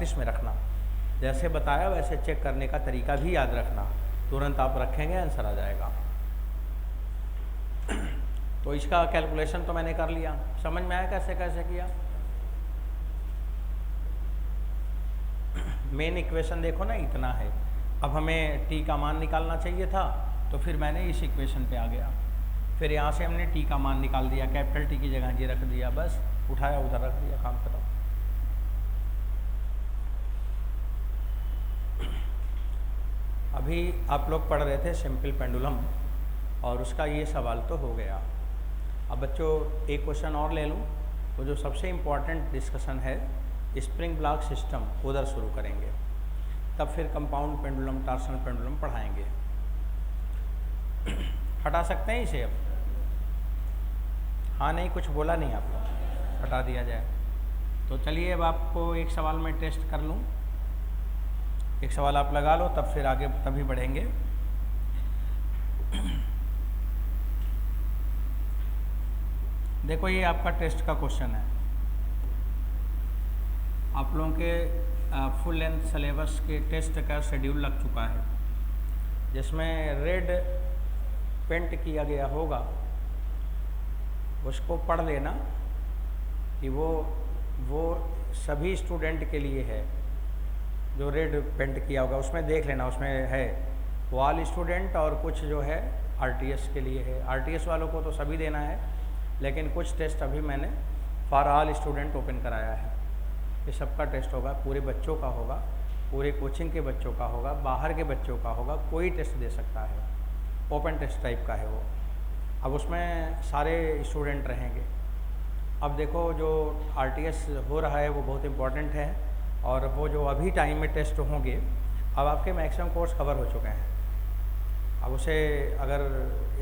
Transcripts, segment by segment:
Practice में रखना, जैसे बताया वैसे चेक करने का तरीका भी याद रखना, तुरंत आप रखेंगे आंसर आ जाएगा। तो इसका कैलकुलेशन तो मैंने कर लिया, समझ में आया कैसे कैसे किया। मेन इक्वेशन देखो ना इतना है, अब हमें टी का मान निकालना चाहिए था, तो फिर मैंने इस इक्वेशन पे आ गया, फिर यहाँ से हमने टी का मान निकाल दिया, कैपिटल टी की जगह ये रख दिया, बस उठाया उधर रख दिया, काम खत्म। अभी आप लोग पढ़ रहे थे सिंपल पेंडुलम और उसका ये सवाल तो हो गया। अब बच्चों एक क्वेश्चन और ले लूँ, तो जो सबसे इम्पॉर्टेंट डिस्कशन है स्प्रिंग ब्लॉक सिस्टम उधर शुरू करेंगे, तब फिर कंपाउंड पेंडुलम टॉर्शनल पेंडुलम पढ़ाएंगे। हटा सकते हैं इसे अब? हाँ नहीं, कुछ बोला नहीं आपको, हटा दिया जाए। तो चलिए अब आपको एक सवाल में टेस्ट कर लूँ, एक सवाल आप लगा लो, तब फिर आगे तभी बढ़ेंगे। देखो ये आपका टेस्ट का क्वेश्चन है, आप लोगों के फुल लेंथ सिलेबस के टेस्ट का शेड्यूल लग चुका है, जिसमें रेड पेंट किया गया होगा, उसको पढ़ लेना कि वो सभी स्टूडेंट के लिए है। जो रेड पेंट किया होगा उसमें देख लेना, उसमें है ऑल स्टूडेंट और कुछ जो है आरटीएस के लिए है। आरटीएस वालों को तो सभी देना है, लेकिन कुछ टेस्ट अभी मैंने फॉर ऑल स्टूडेंट ओपन कराया है। ये सबका टेस्ट होगा, पूरे बच्चों का होगा, पूरे कोचिंग के बच्चों का होगा, बाहर के बच्चों का होगा, कोई टेस्ट दे सकता है, ओपन टेस्ट टाइप का है वो। अब उसमें सारे स्टूडेंट रहेंगे। अब देखो जो आरटीएस हो रहा है वो बहुत इम्पोर्टेंट है, और वो जो अभी टाइम में टेस्ट होंगे, अब आपके मैक्सिमम कोर्स कवर हो चुके हैं। अब उसे अगर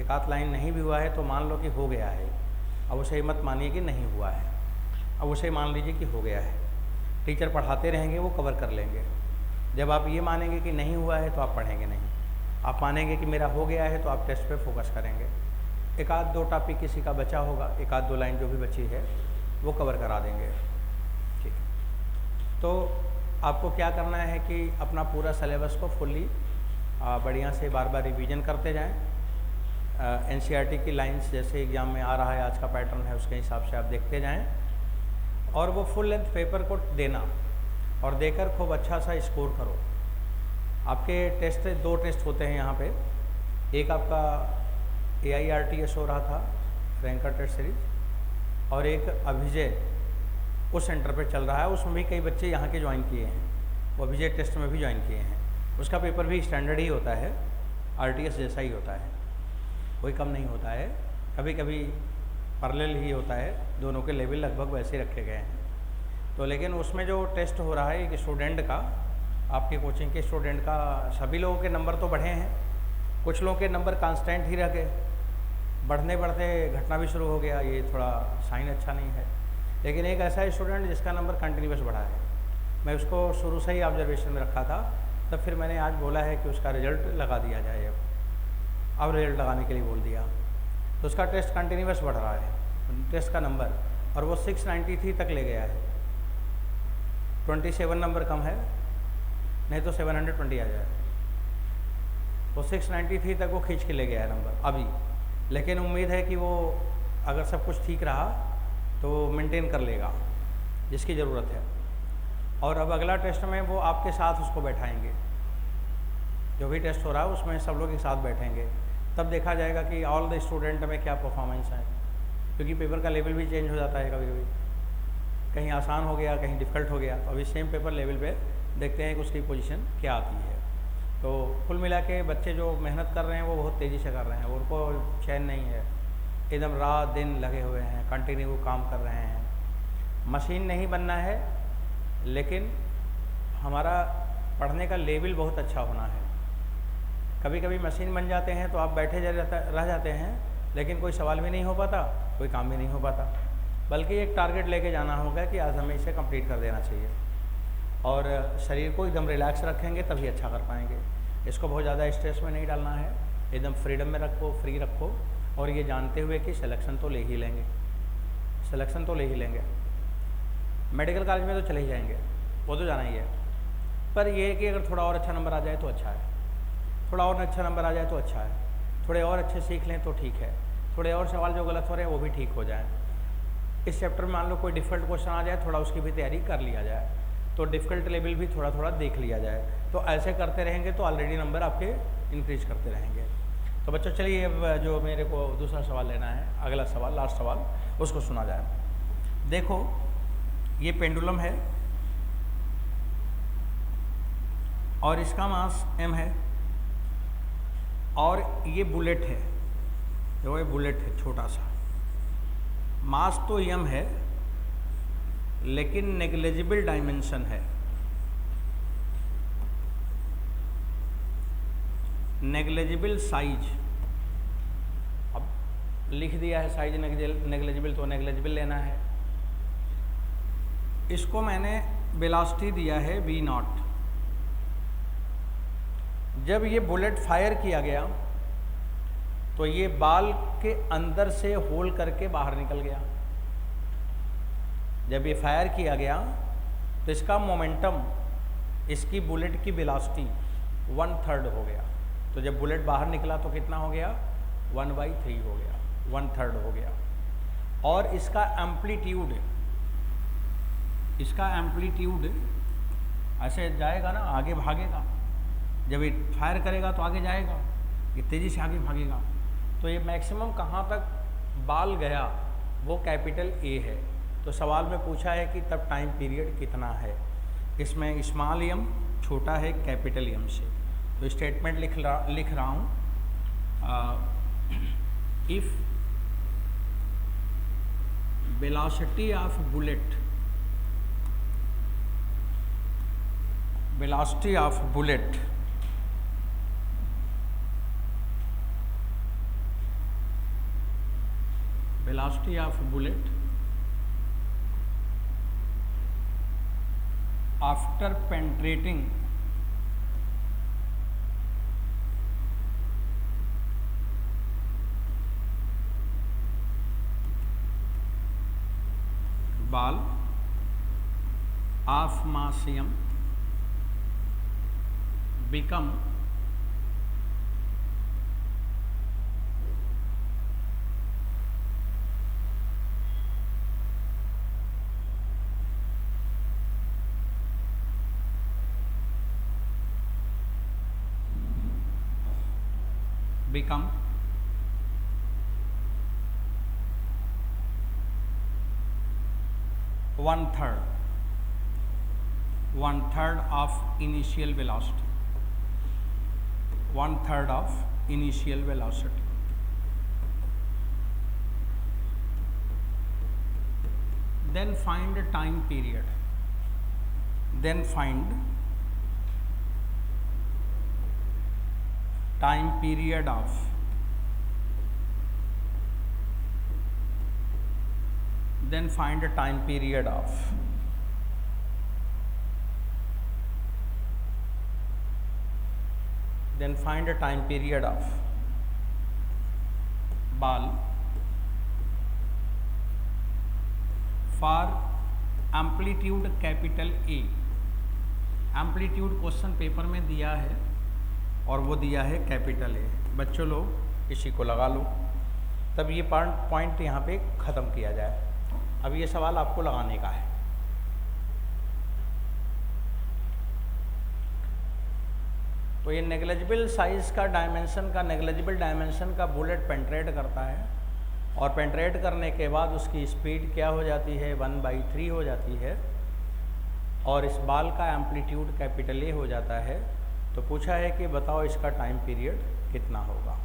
एक आध लाइन नहीं भी हुआ है तो मान लो कि हो गया है, अब उसे मत मानिए कि नहीं हुआ है, अब उसे मान लीजिए कि हो गया है। टीचर पढ़ाते रहेंगे, वो कवर कर लेंगे। जब आप ये मानेंगे कि नहीं हुआ है तो आप पढ़ेंगे नहीं, आप मानेंगे कि मेरा हो गया है तो आप टेस्ट पे फोकस करेंगे। एक आध दो टॉपिक किसी का बचा होगा, एक आध दो लाइन जो भी बची है वो कवर करा देंगे। ठीक है, तो आपको क्या करना है कि अपना पूरा सिलेबस को फुल्ली बढ़िया से बार बार रिवीजन करते जाएं। एनसीईआरटी की लाइंस जैसे एग्ज़ाम में आ रहा है, आज का पैटर्न है, उसके हिसाब से आप देखते जाएं, और वो फुल लेंथ पेपर को देना, और देकर खूब अच्छा सा स्कोर करो। आपके टेस्ट दो टेस्ट होते हैं यहाँ पे, एक आपका AIRTS हो रहा था रैंकर टेस्ट सीरीज, और एक अभिजय उस सेंटर पे चल रहा है, उसमें भी कई बच्चे यहाँ के ज्वाइन किए हैं, वो अभिजय टेस्ट में भी ज्वाइन किए हैं। उसका पेपर भी स्टैंडर्ड ही होता है, RTS जैसा ही होता है, कोई कम नहीं होता है, कभी कभी पैरेलल ही होता है, दोनों के लेवल लगभग वैसे रखे गए हैं। तो लेकिन उसमें जो टेस्ट हो रहा है एक स्टूडेंट का, आपके कोचिंग के स्टूडेंट का, सभी लोगों के नंबर तो बढ़े हैं, कुछ लोगों के नंबर कांस्टेंट ही रह गए, बढ़ने बढ़ते घटना भी शुरू हो गया, ये थोड़ा साइन अच्छा नहीं है। लेकिन एक ऐसा स्टूडेंट जिसका नंबर कंटिन्यूस बढ़ा है, मैं उसको शुरू से ही ऑब्जर्वेशन में रखा था, तब फिर मैंने आज बोला है कि उसका रिजल्ट लगा दिया जाए। अब रिजल्ट लगाने के लिए बोल दिया, तो उसका टेस्ट कंटिन्यूस बढ़ रहा है, टेस्ट का नंबर, और वो 693 तक ले गया है। 27 नंबर कम है, नहीं तो 720 आ जाए, तो 693 तक वो खींच के ले गया है नंबर अभी। लेकिन उम्मीद है कि वो अगर सब कुछ ठीक रहा तो मेंटेन कर लेगा, जिसकी ज़रूरत है। और अब अगला टेस्ट में वो आपके साथ उसको बैठाएंगे, जो भी टेस्ट हो रहा है उसमें सब लोग एक साथ बैठेंगे, तब देखा जाएगा कि ऑल द स्टूडेंट में क्या परफॉर्मेंस है, क्योंकि पेपर का लेवल भी चेंज हो जाता है कभी कभी, कहीं आसान हो गया, कहीं डिफ़िकल्ट हो गया, तो अभी सेम पेपर लेवल पे देखते हैं कि उसकी पोजीशन क्या आती है। तो कुल मिला के बच्चे जो मेहनत कर रहे हैं वो बहुत तेज़ी से कर रहे हैं, उनको चैन नहीं है, एकदम रात दिन लगे हुए हैं, कंटिन्यू काम कर रहे हैं। मशीन नहीं बनना है, लेकिन हमारा पढ़ने का लेवल बहुत अच्छा होना है। कभी कभी मशीन बन जाते हैं तो आप बैठे रह जाते हैं, लेकिन कोई सवाल भी नहीं हो पाता, कोई काम भी नहीं हो पाता। बल्कि एक टारगेट लेके जाना होगा कि आज हमें इसे कंप्लीट कर देना चाहिए, और शरीर को एकदम रिलैक्स रखेंगे तभी अच्छा कर पाएंगे। इसको बहुत ज़्यादा स्ट्रेस में नहीं डालना है, एकदम फ्रीडम में रखो, फ्री रखो, और ये जानते हुए कि सिलेक्शन तो ले ही लेंगे, सिलेक्शन तो ले ही लेंगे। मेडिकल कॉलेज में तो चले ही जाएंगे, वो तो जाना ही है, पर ये है कि अगर थोड़ा और अच्छा नंबर आ जाए तो अच्छा है, थोड़ा और अच्छा नंबर आ जाए तो अच्छा है, थोड़े और अच्छे सीख लें तो ठीक है, थोड़े और सवाल जो गलत हो रहे हैं वो भी ठीक हो जाए। इस चैप्टर में मान लो कोई डिफ़िकल्ट क्वेश्चन आ जाए, थोड़ा उसकी भी तैयारी कर लिया जाए, तो डिफ़िकल्ट लेवल भी थोड़ा थोड़ा देख लिया जाए। तो ऐसे करते रहेंगे तो ऑलरेडी नंबर आपके इंक्रीज करते रहेंगे। तो बच्चों चलिए, अब जो मेरे को दूसरा सवाल लेना है, अगला सवाल, लास्ट सवाल, उसको सुना जाए। देखो, ये पेंडुलम है और इसका मास m है, और ये बुलेट है, देखो ये बुलेट है छोटा सा, मास तो m है लेकिन नेग्लिजिबल डायमेंशन है, नेग्लिजिबल साइज। अब लिख दिया है साइज नेग्लिजिबल, तो नेग्लिजिबल लेना है। इसको मैंने वेलोसिटी दिया है v0। जब ये बुलेट फायर किया गया तो ये बाल के अंदर से होल करके बाहर निकल गया। जब ये फायर किया गया तो इसका मोमेंटम, इसकी बुलेट की वेलोसिटी 1/3 हो गया। तो जब बुलेट बाहर निकला तो कितना हो गया, 1/3 हो गया, 1/3 हो गया। और इसका एम्पलीट्यूड, इसका एम्पलीट्यूड ऐसे जाएगा ना, आगे भागेगा। जब ये फायर करेगा तो आगे जाएगा, ये तेज़ी से आगे भागेगा। तो ये मैक्सिमम कहाँ तक बाल गया वो कैपिटल A है। तो सवाल में पूछा है कि तब टाइम पीरियड कितना है। इसमें स्मॉल m छोटा है कैपिटल M से। तो स्टेटमेंट लिख रहा हूँ, if velocity of bullet, velocity of bullet after penetrating ball of mass m become become one third of initial velocity, 1/3 of initial velocity. Then find the time period. Then find time period of then find the time period of then find a time period of ball for amplitude capital A। Amplitude question paper में दिया है और वो दिया है capital A. बच्चों लोग इसी को लगा लो, तब ये पॉइंट यहाँ पे ख़त्म किया जाए। अब ये सवाल आपको लगाने का है। तो ये नेग्लिजिबल साइज़ का डायमेंशन का, नेग्लिजिबल डायमेंशन का बुलेट पेंट्रेट करता है, और पेंट्रेट करने के बाद उसकी स्पीड क्या हो जाती है, 1/3 हो जाती है, और इस बाल का एम्पलीट्यूड कैपिटल ए हो जाता है। तो पूछा है कि बताओ इसका टाइम पीरियड कितना होगा।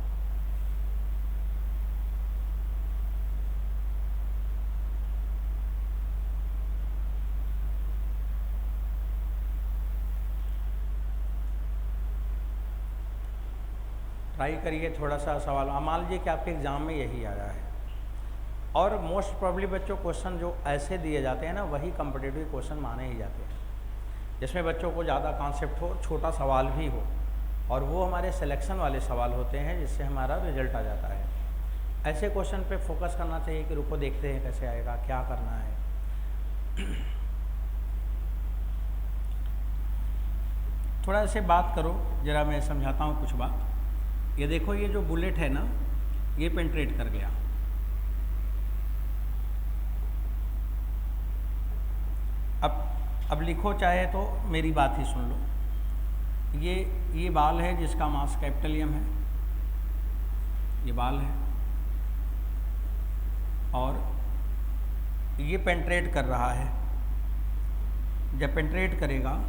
ट्राई करिए थोड़ा सा सवाल। मान लीजिए कि आपके एग्ज़ाम में यही आ रहा है, और मोस्ट प्रॉब्ली बच्चों क्वेश्चन जो ऐसे दिए जाते हैं ना, वही कॉम्पिटिटिव क्वेश्चन माने ही जाते हैं, जिसमें बच्चों को ज़्यादा कॉन्सेप्ट हो, छोटा सवाल भी हो, और वो हमारे सिलेक्शन वाले सवाल होते हैं जिससे हमारा रिजल्ट आ जाता है। ऐसे क्वेश्चन पे फोकस करना चाहिए कि रुको देखते हैं कैसे आएगा, क्या करना है। थोड़ा ऐसे बात करो, ज़रा मैं समझाता हूँ कुछ बात। ये देखो, ये जो बुलेट है ना, ये पेंट्रेट कर गया। अब लिखो, चाहे तो मेरी बात ही सुन लो। ये बाल है जिसका मास कैपिटल एम है, ये बाल है, और ये पेंट्रेट कर रहा है। जब पेंट्रेट करेगा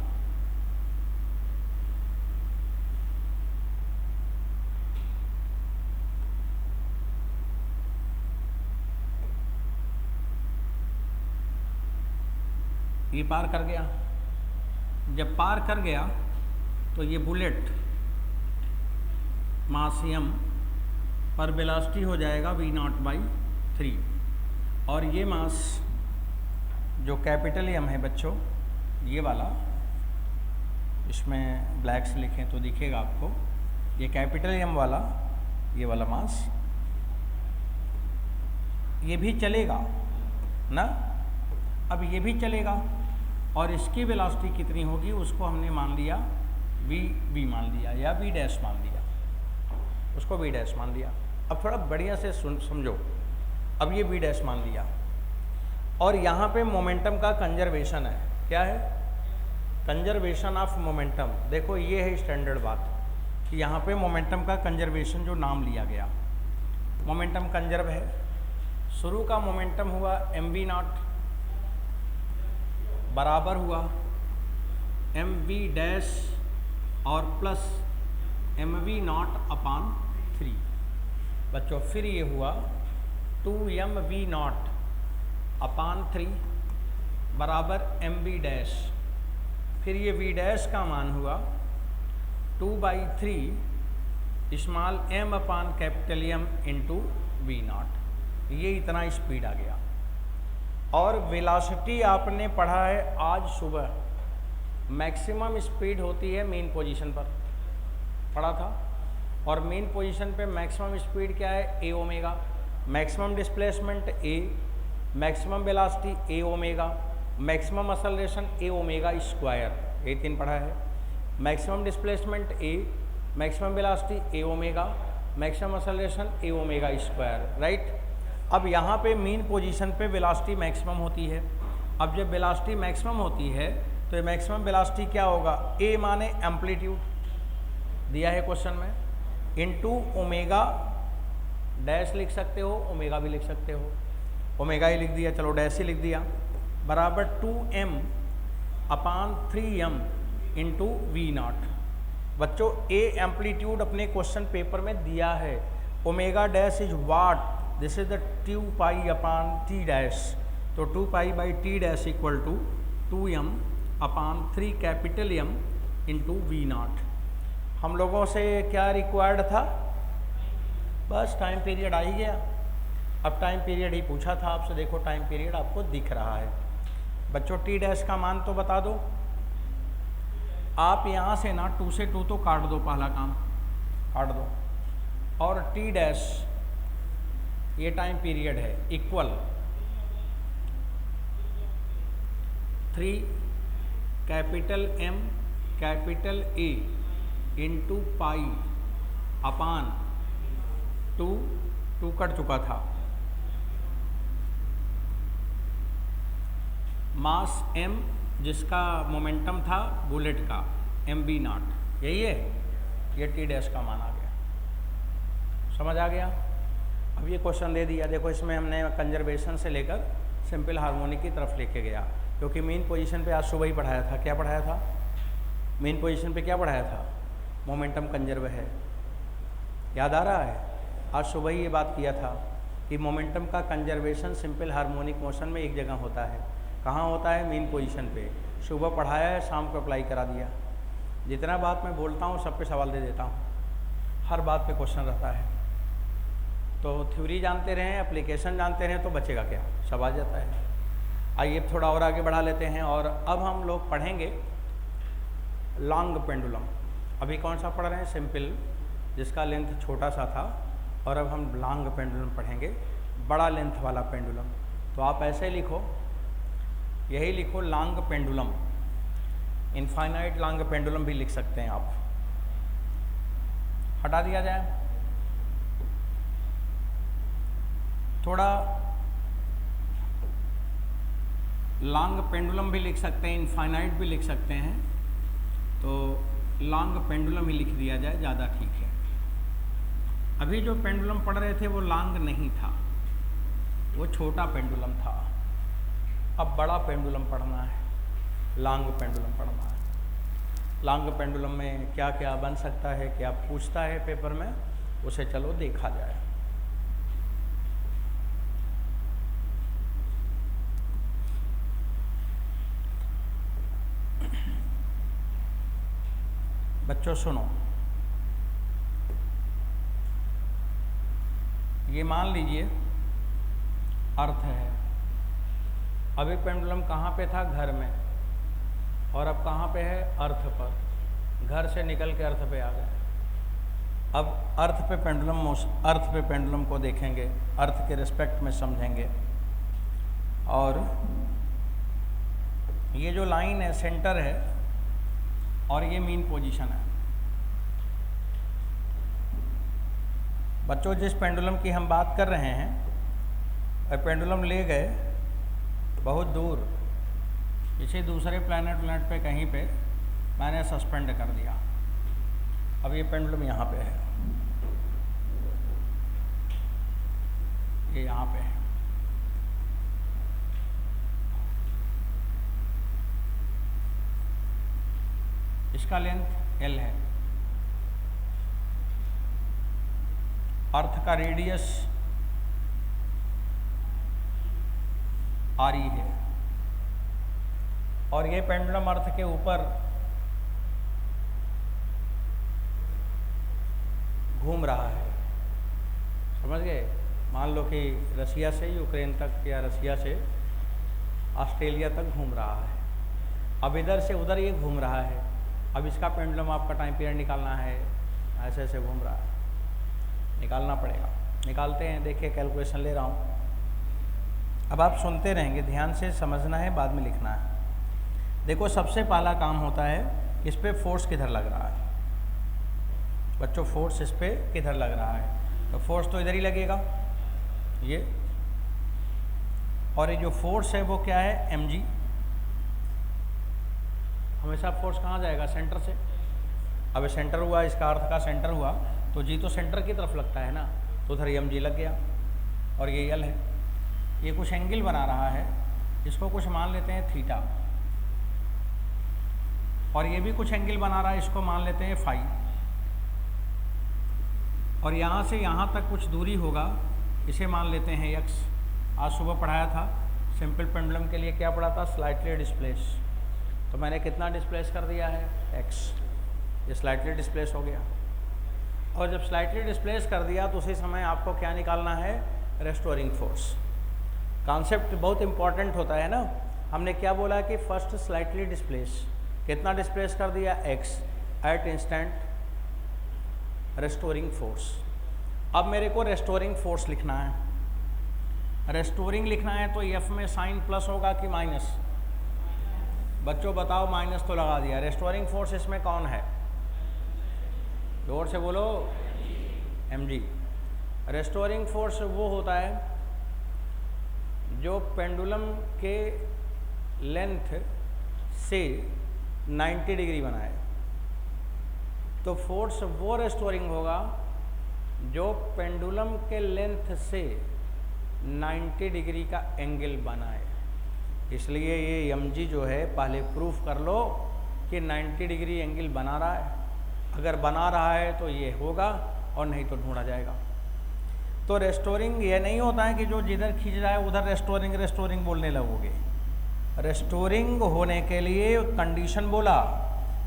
ये पार कर गया। जब पार कर गया तो ये बुलेट मास m पर वेलोसिटी हो जाएगा v0/3, और ये मास जो कैपिटल M है बच्चों, ये वाला, इसमें ब्लैक से लिखें तो दिखेगा आपको, ये कैपिटल M वाला, ये वाला मास, ये भी चलेगा ना। अब ये भी चलेगा, और इसकी वेलोसिटी कितनी होगी उसको हमने मान लिया v मान लिया, या v डैश मान लिया, उसको v डैश मान लिया। अब थोड़ा बढ़िया से समझो। अब ये v डैश मान लिया, और यहाँ पे मोमेंटम का कंजर्वेशन है। क्या है? Conservation of momentum. देखो, ये है स्टैंडर्ड बात कि यहाँ पे मोमेंटम का कंजर्वेशन जो नाम लिया गया, मोमेंटम कंजर्व है। शुरू का मोमेंटम हुआ mv0 बराबर हुआ mv डैश और प्लस mv0/3 बच्चों। फिर ये हुआ 2mv0/3 बराबर mv डैश। फिर ये v डैश का मान हुआ 2/3 स्मॉल m/M इंटू v0। ये इतना स्पीड आ गया। और वेलोसिटी आपने पढ़ा है आज सुबह, मैक्सिमम स्पीड होती है मेन पोजीशन पर, पढ़ा था। और मेन पोजीशन पे मैक्सिमम स्पीड क्या है? a omega. Maximum displacement a, maximum velocity a omega, maximum acceleration a omega square, ये 3 पढ़ा है। Maximum displacement a, maximum velocity a omega, maximum acceleration a omega square, right. अब यहाँ पे main position पे velocity maximum होती है। अब जब वेलोसिटी मैक्सिमम होती है तो ये मैक्सिमम वेलोसिटी क्या होगा? a माने एम्पलीट्यूड दिया है क्वेश्चन में, इनटू ओमेगा डैश लिख सकते हो, ओमेगा भी लिख सकते हो। ओमेगा ही लिख दिया, चलो डैश ही लिख दिया, बराबर 2m/3m इंटू v0। बच्चों, a एम्पलीट्यूड अपने क्वेश्चन पेपर में दिया है। Omega dash is what? This is the 2π/t dash. तो 2π/t dash equal to 2m/3 capital M into v0। हम लोगों से क्या रिक्वायर्ड था? बस टाइम पीरियड आ ही गया। अब टाइम पीरियड ही पूछा था आपसे, देखो टाइम पीरियड आपको दिख रहा है। बच्चों, टी डैश का मान तो बता दो। आप यहाँ से ना 2 से 2 तो काट दो, पहला काम काट दो। और टी डैश ये टाइम पीरियड है, equal 3 capital M capital A into pi upon 2 cut चुका था, मास m जिसका मोमेंटम था बुलेट का mv0, यही है। ये टी डैश का मान आ गया, समझ आ गया। अब ये क्वेश्चन दे दिया, देखो इसमें हमने कंजर्वेशन से लेकर सिंपल हार्मोनिक की तरफ लेके गया, क्योंकि मेन पोजीशन पे आज सुबह ही पढ़ाया था। क्या पढ़ाया था? मेन पोजीशन पे क्या पढ़ाया था? मोमेंटम कंजर्व है, याद आ रहा है? आज सुबह ही ये बात किया था कि मोमेंटम का कंजर्वेशन सिंपल हार्मोनिक मोशन में एक जगह होता है। कहाँ होता है? मेन पोजीशन पे। सुबह पढ़ाया है, शाम को अप्लाई करा दिया। जितना बात मैं बोलता हूँ सब पे सवाल दे देता हूँ, हर बात पे क्वेश्चन रहता है। तो थ्योरी जानते रहें, एप्लीकेशन जानते रहें तो बचेगा क्या, सब आ जाता है। आइए थोड़ा और आगे बढ़ा लेते हैं, और अब हम लोग पढ़ेंगे लॉन्ग पेंडुलम। अभी कौन सा पढ़ रहे हैं? सिंपल, जिसका लेंथ छोटा सा था, और अब हम लॉन्ग पेंडुलम पढ़ेंगे, बड़ा लेंथ वाला पेंडुलम। तो आप ऐसे लिखो, यही लिखो long pendulum. Infinite long pendulum भी लिख सकते हैं आप। हटा दिया जाए। थोड़ा लॉन्ग पेंडुलम भी लिख सकते हैं, इनफाइनाइट भी लिख सकते हैं, तो लॉन्ग पेंडुलम ही लिख दिया जाए, ज़्यादा ठीक है। अभी जो पेंडुलम पढ़ रहे थे वो लॉन्ग नहीं था, वो छोटा पेंडुलम था। अब बड़ा पेंडुलम पढ़ना है, लॉन्ग पेंडुलम पढ़ना है। लॉन्ग पेंडुलम में क्या क्या बन सकता है, क्या पूछता है पेपर में, उसे चलो देखा जाए। बच्चों सुनो, ये मान लीजिए अर्थ है। अभी पेंडुलम कहाँ पे था? घर में, और अब कहाँ पे है? अर्थ पर। घर से निकल के अर्थ पे आ गए। अब अर्थ पे पेंडुलम को देखेंगे, अर्थ के रिस्पेक्ट में समझेंगे। और ये जो लाइन है सेंटर है, और ये मीन पोजीशन है। बच्चों जिस पेंडुलम की हम बात कर रहे हैं, वह पेंडुलम ले गए बहुत दूर, किसी दूसरे प्लैनेट पे कहीं पे मैंने सस्पेंड कर दिया। अब ये पेंडुलम यहाँ पे है, ये यहाँ पे है। इसका लेंथ L है, अर्थ का रेडियस RE है, और ये पेंडुलम अर्थ के ऊपर घूम रहा है। समझ गए? मान लो कि रसिया से यूक्रेन तक या रसिया से ऑस्ट्रेलिया तक घूम रहा है। अब इधर से उधर ये घूम रहा है। अब इसका पेंडुलम आपका टाइम पीरियड निकालना है, ऐसे ऐसे घूम रहा है, निकालना पड़ेगा। निकालते हैं, देखिए कैलकुलेशन ले रहा हूँ। अब आप सुनते रहेंगे, ध्यान से समझना है, बाद में लिखना है। देखो सबसे पहला काम होता है, इस पे फोर्स किधर लग रहा है बच्चों, फोर्स इस पे किधर लग रहा है? तो फोर्स तो इधर ही लगेगा, ये। और ये जो फोर्स है वो क्या है? mg। हमेशा फोर्स कहाँ जाएगा? सेंटर से। अब सेंटर हुआ, इसका अर्थ का सेंटर हुआ, तो जी तो सेंटर की तरफ लगता है ना, तो उधर mg लग गया। और ये L है, ये कुछ एंगल बना रहा है, इसको कुछ मान लेते हैं थीटा। और ये भी कुछ एंगल बना रहा है, इसको मान लेते हैं फाई। और यहाँ से यहाँ तक कुछ दूरी होगा, इसे मान लेते हैं x। आज सुबह पढ़ाया था सिंपल पेंडुलम के लिए, क्या पढ़ा था? Slightly displace. तो मैंने कितना डिस्प्लेस कर दिया है? x। ये स्लाइटली डिस्प्लेस हो गया। और जब स्लाइटली डिस्प्लेस कर दिया तो उसी समय आपको क्या निकालना है? Restoring force. कॉन्सेप्ट बहुत इंपॉर्टेंट होता है ना। हमने क्या बोला कि फर्स्ट स्लाइटली डिस्प्लेस, कितना डिस्प्लेस कर दिया? x at instant restoring force. अब मेरे को रेस्टोरिंग फोर्स लिखना है। रेस्टोरिंग लिखना है तो F में साइन प्लस होगा कि माइनस? बच्चों बताओ, माइनस तो लगा दिया। रेस्टोरिंग फोर्स इसमें कौन है? जोर से बोलो। mg। रेस्टोरिंग फोर्स वो होता है जो पेंडुलम के लेंथ से 90 डिग्री बनाए। तो फोर्स वो रेस्टोरिंग होगा जो पेंडुलम के लेंथ से 90 डिग्री का एंगल बनाए। इसलिए ये mg जो है, पहले प्रूफ कर लो कि 90 डिग्री एंगल बना रहा है। अगर बना रहा है तो ये होगा, और नहीं तो ढूंढा जाएगा। तो रेस्टोरिंग ये नहीं होता है कि जो जिधर खींच रहा है उधर रेस्टोरिंग बोलने लगोगे। रेस्टोरिंग होने के लिए कंडीशन बोला,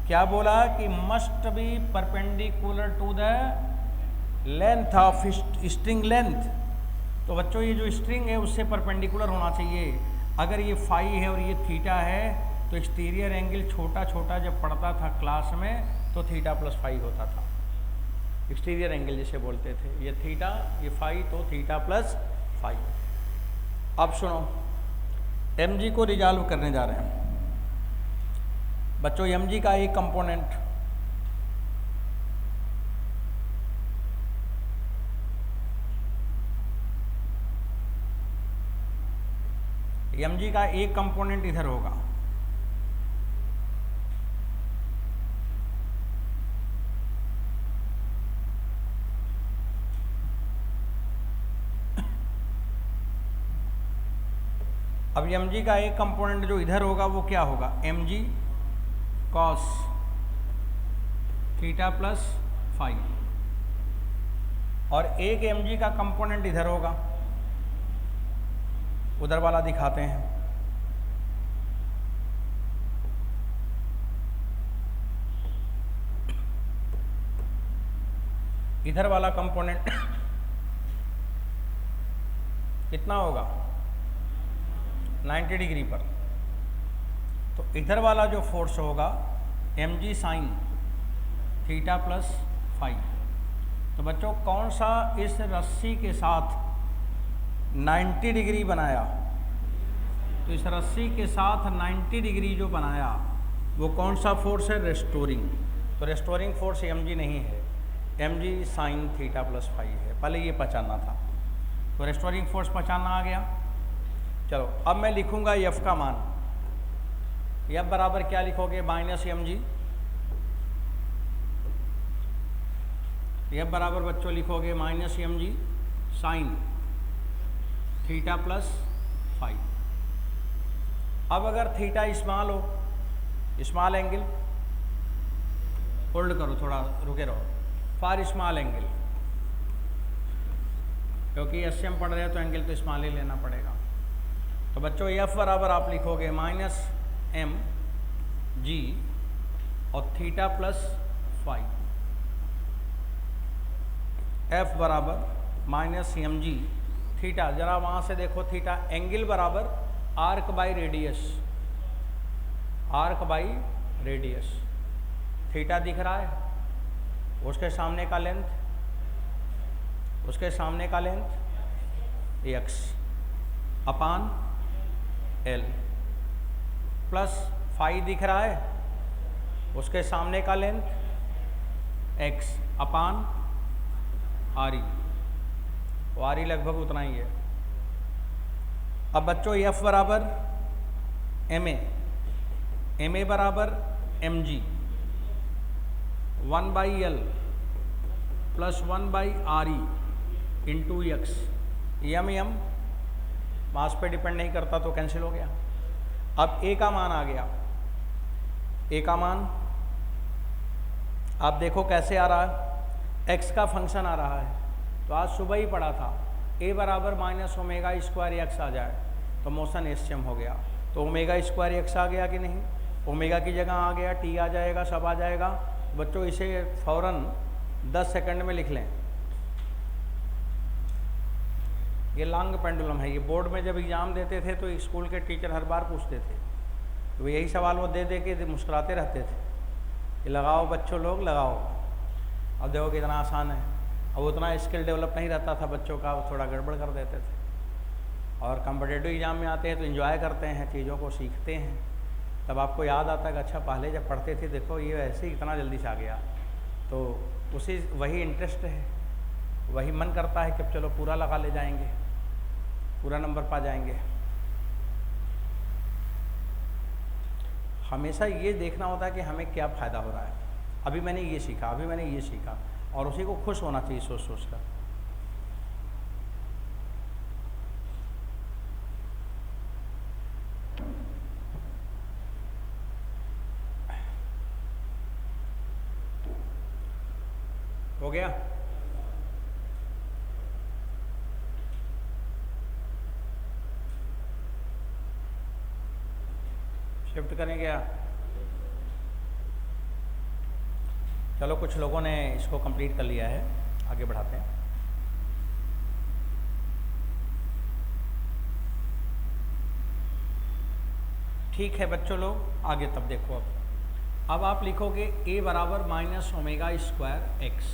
क्या बोला? कि must be perpendicular to the length of string length. तो बच्चों ये जो स्ट्रिंग है उससे परपेंडिकुलर होना चाहिए। अगर ये फाई है और ये थीटा है, तो एक्सटीरियर एंगल छोटा छोटा जब पढ़ता था क्लास में, तो थीटा प्लस फाई होता था। एक्सटीरियर एंगल जिसे बोलते थे, ये थीटा, ये फाई, तो थीटा प्लस फाई। अब सुनो, mg को रिजॉल्व करने जा रहे हैं। बच्चों mg का एक कंपोनेंट mg का एक कंपोनेंट इधर होगा, अब mg का एक कंपोनेंट जो इधर होगा वो क्या होगा, mg cos theta plus phi, और एक mg का कंपोनेंट इधर होगा, उधर वाला दिखाते हैं। इधर वाला कंपोनेंट कितना होगा, 90 डिग्री पर। तो इधर वाला जो फोर्स होगा mg sine theta plus phi. तो बच्चों कौन सा इस रस्सी के साथ 90 डिग्री बनाया, तो इस रस्सी के साथ 90 डिग्री जो बनाया वो कौन सा फोर्स है, रेस्टोरिंग। तो रेस्टोरिंग फोर्स mg नहीं है, mg sine theta plus phi है। पहले ये पहचानना था, तो रेस्टोरिंग फोर्स पहचानना आ गया। चलो अब मैं लिखूंगा f का मान। f बराबर क्या लिखोगे, माइनस mg। f बराबर बच्चों लिखोगे minus mg sine theta plus phi. अब अगर थीटा स्मॉल हो, स्मॉल एंगल, होल्ड करो थोड़ा, रुके रहो, फॉर स्मॉल एंगल, क्योंकि एस एम पढ़ रहे हो तो एंगल तो स्मॉल ही लेना पड़ेगा। तो बच्चों एफ बराबर आप लिखोगे माइनस एम जी और थीटा प्लस फाई। एफ बराबर माइनस एम जी थीटा, जरा वहाँ से देखो थीटा, एंगल बराबर arc by radius, arc by radius. Theta दिख रहा है, उसके सामने का लेंथ, उसके सामने का लेंथ एक्स अपान एल, प्लस फाई दिख रहा है, उसके सामने का length x upon R E, R E लगभग उतना ही है। अब बच्चों एफ बराबर एम ए बराबर M G 1/L plus 1/RE into X. M mass पे डिपेंड नहीं करता तो कैंसिल हो गया। अब ए का मान आ गया, ए का मान आप देखो कैसे आ रहा है, एक्स का फंक्शन आ रहा है। तो आज सुबह ही पढ़ा था, ए बराबर माइनस ओमेगा स्क्वायर एक्स आ जाए तो मोशन एसएम हो गया। तो ओमेगा स्क्वायर एक्स आ गया कि नहीं, ओमेगा की जगह आ गया, टी आ जाएगा, सब आ जाएगा। बच्चों इसे फौरन 10 सेकंड में लिख लें। ये लॉन्ग पेंडुलम है। ये बोर्ड में जब एग्ज़ाम देते थे तो स्कूल के टीचर हर बार पूछते थे, तो यही सवाल वो दे के मुस्कुराते रहते थे कि लगाओ बच्चों लोग लगाओ। अब देखो कितना आसान है। अब उतना स्किल डेवलप नहीं रहता था बच्चों का, वो थोड़ा गड़बड़ कर देते थे। और कॉम्पिटेटिव एग्ज़ाम में आते हैं तो एंजॉय करते हैं, चीज़ों को सीखते हैं। तब आपको याद आता है कि अच्छा पहले जब पढ़ते थे देखो ये ऐसे ही इतना जल्दी से आ गया। तो उसी वही इंटरेस्ट है, वही मन करता है कि चलो पूरा लगा ले जाएंगे, पूरा नंबर पा जाएंगे। हमेशा ये देखना होता है कि हमें क्या फ़ायदा हो रहा है। अभी मैंने ये सीखा, अभी मैंने ये सीखा, और उसी को खुश होना चाहिए सोच सोच कर। हो गया? शिफ्ट करें क्या? चलो कुछ लोगों ने इसको कंप्लीट कर लिया है, आगे बढ़ाते हैं। ठीक है बच्चों लोग, आगे तब देखो। अब आप लिखोगे a बराबर माइनस ओमेगा स्क्वायर एक्स।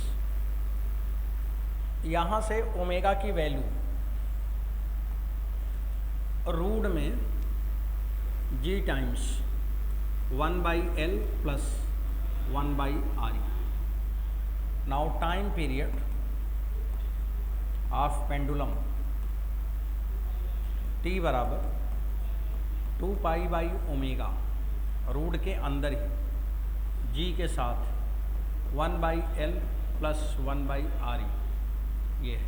यहाँ से ओमेगा की वैल्यू रूट में g times 1/L plus 1/RE। Now time period of pendulum t बराबर 2π/ω रूट के अंदर ही g के साथ 1/L प्लस 1/RE ये है।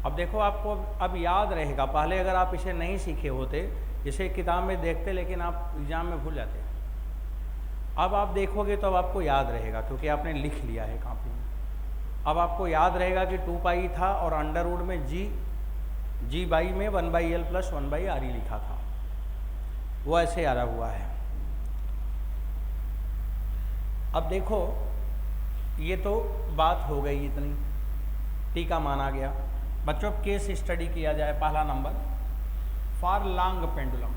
अब देखो आपको अब याद रहेगा, पहले अगर आप इसे नहीं सीखे होते, इसे किताब में देखते लेकिन आप एग्ज़ाम में भूल जाते। अब आप देखोगे तो अब आपको याद रहेगा क्योंकि आपने लिख लिया है कॉपी में। अब आपको याद रहेगा कि 2π था और अंडर रूट में जी बाई में 1/L प्लस 1/RE लिखा था, वो ऐसे आया हुआ है। अब देखो ये तो बात हो गई इतनी, टी का मान आ गया। बच्चों केस स्टडी किया जाए, पहला number for long pendulum.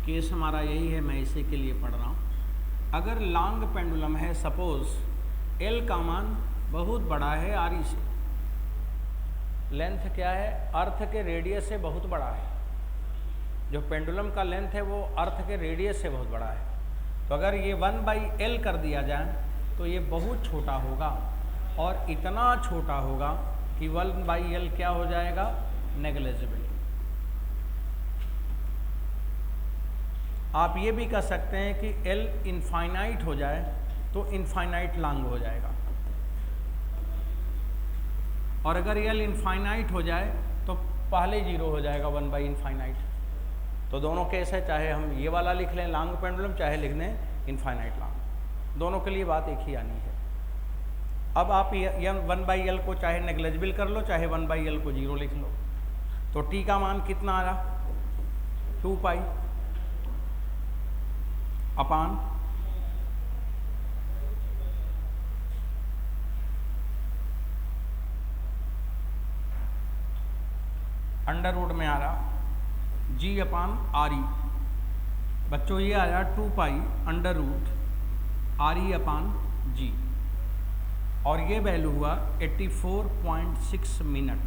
Case हमारा यही है, मैं इसी के लिए पढ़ रहा हूँ। अगर लॉन्ग पेंडुलम है, सपोज एल का मान बहुत बड़ा है आर ई से, लेंथ क्या है, अर्थ के रेडियस से बहुत बड़ा है। जो पेंडुलम का लेंथ है वो अर्थ के रेडियस से बहुत बड़ा है। तो अगर ये 1/L कर दिया जाए तो ये बहुत छोटा होगा और इतना छोटा होगा कि 1/L क्या हो जाएगा, नेग्लिजिबल। आप ये भी कह सकते हैं कि L इनफाइनाइट हो जाए तो इनफाइनाइट लॉन्ग हो जाएगा, और अगर L इनफाइनाइट हो जाए तो पहले जीरो हो जाएगा 1/इनफाइनाइट। तो दोनों केस है, चाहे हम ये वाला लिख लें लॉन्ग पेंडुलम, चाहे लिख लें इनफाइनाइट लॉन्ग, दोनों के लिए बात एक ही आनी है। अब आप ये 1/L को चाहे नेग्लिजिबल कर लो, चाहे 1/L को जीरो लिख लो। तो टी का मान कितना आ रहा, 2π अपान अंडर रूट में आ रहा g अपान RE। बच्चों ये आया 2π अंडर रूट RE अपान g, और ये वैल्यू हुआ 84.6 मिनट।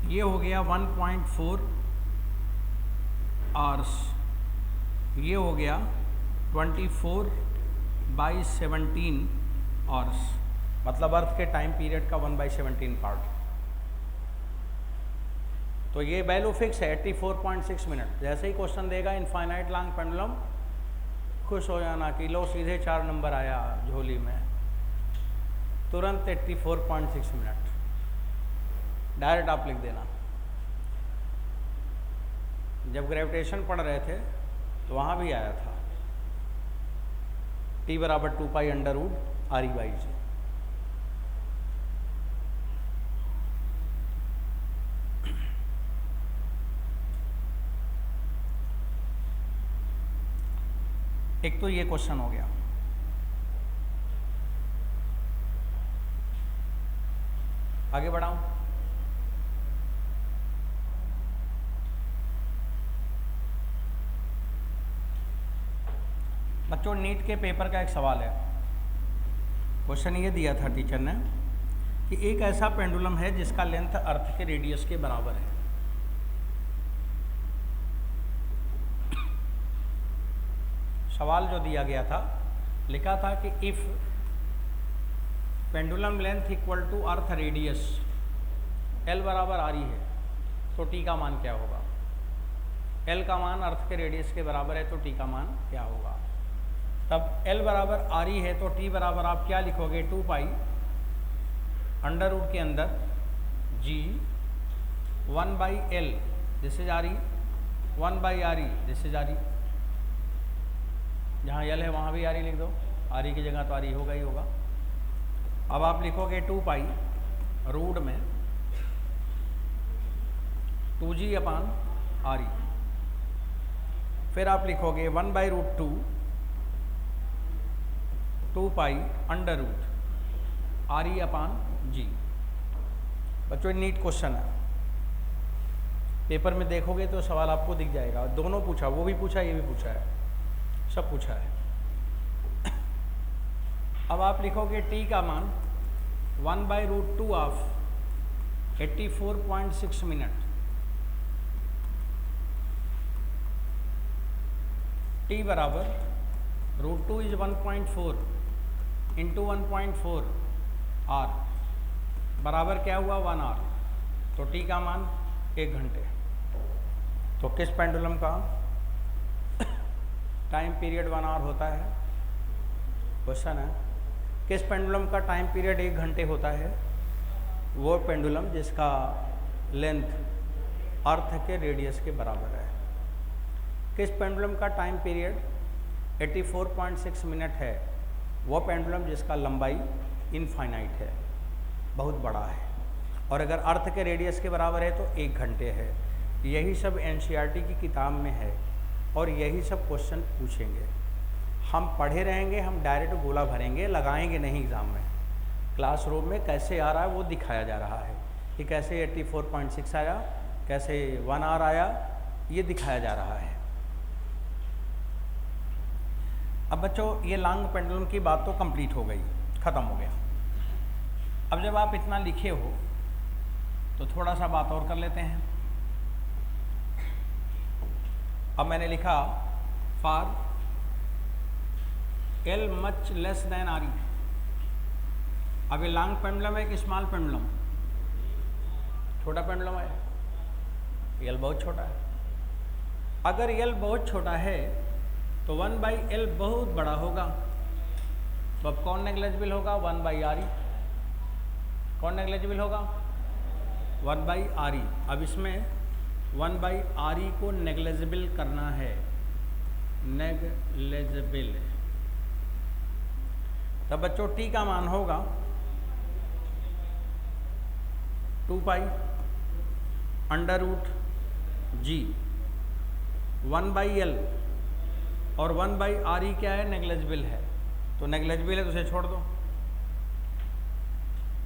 ये हो गया 1.4 आवर्स, ये हो गया 24/17 आवर्स, मतलब अर्थ के टाइम पीरियड का 1/17 पार्ट। तो ये वैल्यू फिक्स है 84.6 मिनट। जैसे ही क्वेश्चन देगा इनफाइनाइट लॉन्ग पेंडुलम, खुश हो जाना कि लो सीधे 4 नंबर आया झोली में, तुरंत 84.6 मिनट डायरेक्ट आप लिख देना। जब ग्रेविटेशन पढ़ रहे थे तो वहाँ भी आया था t बराबर 2π अंडर रूट RE/g। एक तो ये क्वेश्चन हो गया। आगे बढ़ाऊं, बच्चों नीट के पेपर का एक सवाल है। क्वेश्चन ये दिया था टीचर ने कि एक ऐसा पेंडुलम है जिसका लेंथ अर्थ के रेडियस के बराबर है। सवाल जो दिया गया था, लिखा था कि if pendulum length equal to earth radius L बराबर RE है तो t का मान क्या होगा। L का मान अर्थ के रेडियस के बराबर है तो t का मान क्या होगा। तब L बराबर RE है तो t बराबर आप क्या लिखोगे, 2π अंडर रूट के अंदर g 1/L this is RE, 1/RE this is RE। जहाँ L है वहाँ भी RE लिख दो, RE की जगह तो RE होगा ही होगा। अब आप लिखोगे 2π रूट में 2g अपान RE, फिर आप लिखोगे 1/√2 2π अंडर रूट RE अपान g। बच्चों नीट क्वेश्चन है, पेपर में देखोगे तो सवाल आपको दिख जाएगा। दोनों पूछा, वो भी पूछा ये भी पूछा है, सब पूछा है। अब आप लिखोगे t का मान 1/√2 ऑफ 84.6 मिनट t बराबर √2 इज 1.4 इंटू 1.4 आर बराबर क्या हुआ 1 आर। तो t का मान 1 घंटे। तो किस पेंडुलम का टाइम पीरियड 1 आवर होता है? क्वेश्चन है किस पेंडुलम का टाइम पीरियड 1 घंटे होता है? वो पेंडुलम जिसका लेंथ अर्थ के रेडियस के बराबर है। किस पेंडुलम का टाइम पीरियड 84.6 मिनट है? वो पेंडुलम जिसका लंबाई इनफाइनाइट है, बहुत बड़ा है, और अगर अर्थ के रेडियस के बराबर है तो 1 घंटे है। यही सब एनसीईआरटी की किताब में है और यही सब क्वेश्चन पूछेंगे। हम पढ़े रहेंगे, हम डायरेक्ट गोला भरेंगे, लगाएंगे नहीं एग्ज़ाम में। क्लासरूम में कैसे आ रहा है वो दिखाया जा रहा है कि कैसे 84.6 आया, कैसे 1 आवर आया, ये दिखाया जा रहा है। अब बच्चों ये लॉन्ग पेंडुलम की बात तो कंप्लीट हो गई, ख़त्म हो गया। अब जब आप इतना लिखे हो तो थोड़ा सा बात और कर लेते हैं। अब मैंने लिखा for L much less than R E. अब ये लॉन्ग पेंडुलम है कि स्मॉल पेंडुलम? छोटा पेंडुलम है, एल बहुत छोटा है। अगर एल बहुत छोटा है तो 1/L बहुत बड़ा होगा, तो अब कौन नेग्लेजिबल होगा? 1/RE। कौन नेग्लेजिबल होगा? 1/RE। अब इसमें 1/RE को नेग्लेजिबल करना है, नेग्लेजिबल। तब बच्चों t का मान होगा 2π√G 1/L, और 1/RE क्या है? नेग्लेजिबल है। तो नेग्लेजिबल है तो उसे छोड़ दो,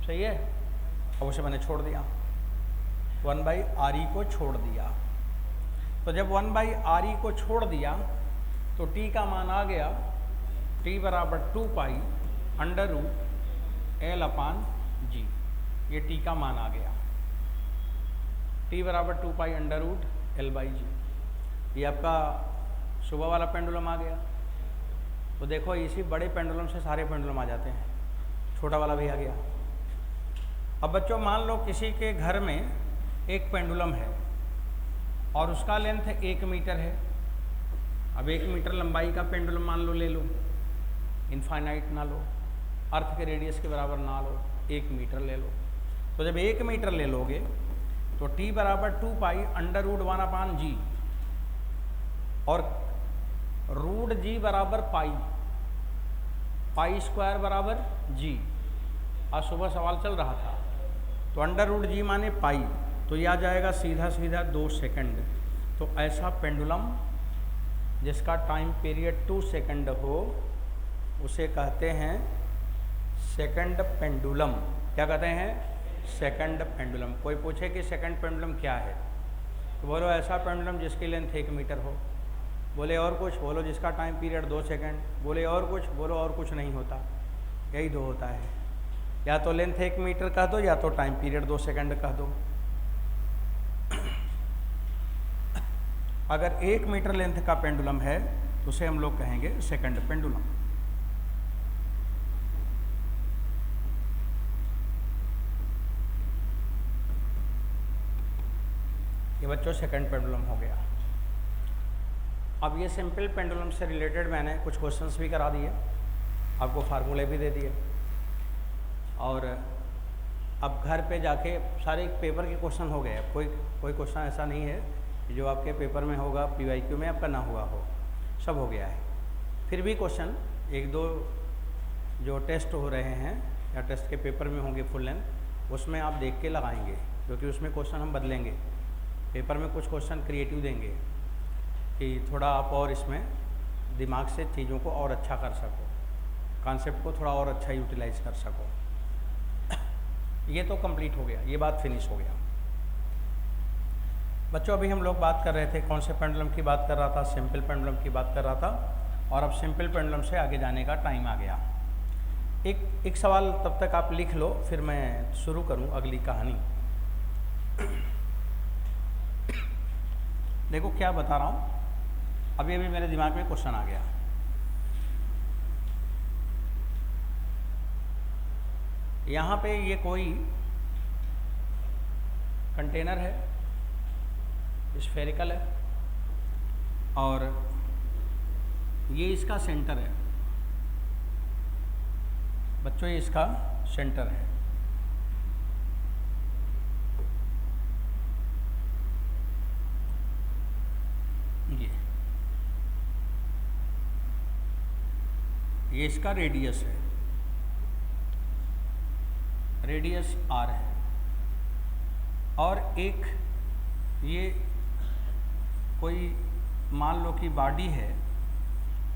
सही है। अब उसे मैंने छोड़ दिया, 1/RE को छोड़ दिया। तो जब 1/RE को छोड़ दिया तो t का मान आ गया t बराबर 2π√L/G। ये t का मान आ गया, t बराबर 2π√L/G। ये आपका सुबह वाला पेंडुलम आ गया। तो देखो इसी बड़े पेंडुलम से सारे पेंडुलम आ जाते हैं, छोटा वाला भी आ गया। अब बच्चों मान लो किसी के घर में एक पेंडुलम है और उसका लेंथ 1 मीटर है। अब 1 मीटर लंबाई का पेंडुलम मान लो ले लो, इनफाइनाइट ना लो, अर्थ के रेडियस के बराबर ना लो, 1 मीटर ले लो। तो जब 1 मीटर ले लोगे तो t बराबर 2π√1/G और √G बराबर पाई स्क्वायर बराबर G। आज सुबह सवाल चल रहा था, तो √G माने पाई, तो ये आ जाएगा सीधा सीधा 2 सेकंड। तो ऐसा पेंडुलम जिसका टाइम पीरियड 2 सेकंड हो उसे कहते हैं सेकंड पेंडुलम। क्या कहते हैं? Second pendulum. कोई पूछे कि सेकंड पेंडुलम क्या है, तो बोलो ऐसा पेंडुलम जिसकी लेंथ 1 मीटर हो। बोले और कुछ, बोलो जिसका टाइम पीरियड 2 सेकंड। बोले और कुछ, बोलो और कुछ नहीं होता, यही 2 होता है। या तो लेंथ 1 मीटर कह दो या तो टाइम पीरियड 2 सेकंड कह दो। अगर 1 मीटर लेंथ का पेंडुलम है तो उसे हम लोग कहेंगे सेकंड पेंडुलम। ये बच्चों सेकंड पेंडुलम हो गया। अब ये सिंपल पेंडुलम से रिलेटेड मैंने कुछ क्वेश्चंस भी करा दिए, आपको फार्मूले भी दे दिए, और अब घर पे जाके सारे पेपर के क्वेश्चन हो गए। कोई क्वेश्चन ऐसा नहीं है जो आपके पेपर में होगा, PYQ में आपका ना हुआ हो, सब हो गया है। फिर भी क्वेश्चन 1-2 जो टेस्ट हो रहे हैं या टेस्ट के पेपर में होंगे फुल लेंथ, उसमें आप देख के लगाएंगे, क्योंकि उसमें क्वेश्चन हम बदलेंगे। पेपर में कुछ क्वेश्चन क्रिएटिव देंगे कि थोड़ा आप और इसमें दिमाग से चीज़ों को और अच्छा कर सको, कॉन्सेप्ट को थोड़ा और अच्छा यूटिलाइज कर सको। ये तो कंप्लीट हो गया, ये बात फिनिश हो गया। बच्चों अभी हम लोग बात कर रहे थे, कौन से पेंडुलम की बात कर रहा था? सिंपल पेंडुलम की बात कर रहा था। और अब सिंपल पेंडुलम से आगे जाने का टाइम आ गया। एक सवाल तब तक आप लिख लो, फिर मैं शुरू करूं अगली कहानी। देखो क्या बता रहा हूं, अभी अभी मेरे दिमाग में क्वेश्चन आ गया। यहाँ पे ये कोई कंटेनर है, स्फेरिकल है, और ये इसका सेंटर है। बच्चों ये इसका सेंटर है। ये इसका रेडियस है, रेडियस r है। और एक ये कोई मान लो कि बॉडी है।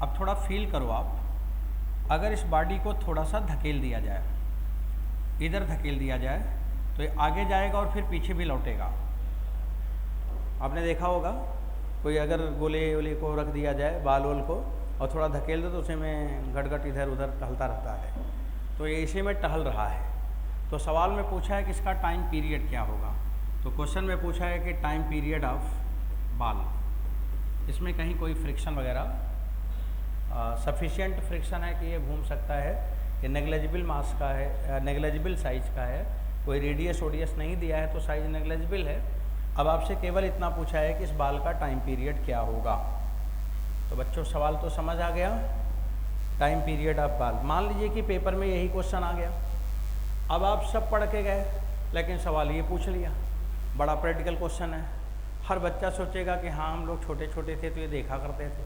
अब थोड़ा फील करो आप, अगर इस बॉडी को थोड़ा सा धकेल दिया जाए, इधर धकेल दिया जाए, तो ये आगे जाएगा और फिर पीछे भी लौटेगा। आपने देखा होगा, कोई अगर गोले वोले को रख दिया जाए, बाल वोल को, और थोड़ा धकेल दो तो उसे में घट इधर उधर टहलता रहता है। तो ये इसी में टहल रहा है। तो सवाल में पूछा है कि इसका टाइम पीरियड क्या होगा। तो क्वेश्चन में पूछा है कि टाइम पीरियड ऑफ बाल। इसमें कहीं कोई फ्रिक्शन वगैरह सफिशिएंट फ्रिक्शन है कि ये घूम सकता है, कि नेग्लेजिबल मास का है, नेग्लेजिबल साइज का है, कोई रेडियस ओडियस नहीं दिया है तो साइज नेग्लेजिबल है। अब आपसे केवल इतना पूछा है कि इस बाल का टाइम पीरियड क्या होगा। तो बच्चों सवाल तो समझ आ गया, टाइम पीरियड ऑफ बाल। मान लीजिए कि पेपर में यही क्वेश्चन आ गया, अब आप सब पढ़ के गए, लेकिन सवाल ये पूछ लिया, बड़ा प्रैक्टिकल क्वेश्चन है। हर बच्चा सोचेगा कि हाँ हम लोग छोटे छोटे थे तो ये देखा करते थे,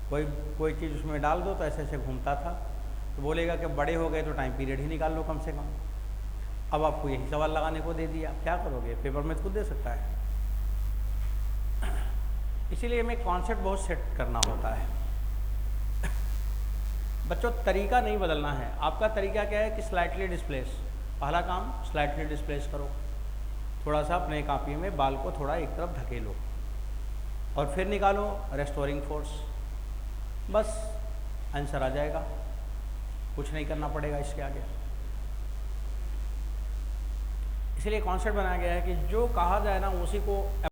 कोई चीज़ उसमें डाल दो तो ऐसे ऐसे घूमता था, तो बोलेगा कि बड़े हो गए तो टाइम पीरियड ही निकाल लो कम से कम। अब आपको यही सवाल लगाने को दे दिया, क्या करोगे, पेपर में खुद दे सकता है। इसीलिए हमें कॉन्सेप्ट बहुत सेट करना होता है। बच्चों तरीका नहीं बदलना है, आपका तरीका क्या है कि स्लाइटली डिस्प्लेस। पहला काम स्लाइटली डिस्प्लेस करो, थोड़ा सा अपने कॉपी में बाल को थोड़ा एक तरफ धकेलो और फिर निकालो रेस्टोरिंग फोर्स, बस आंसर आ जाएगा, कुछ नहीं करना पड़ेगा इसके आगे। इसलिए कॉन्सेप्ट बनाया गया है कि जो कहा जाए ना उसी को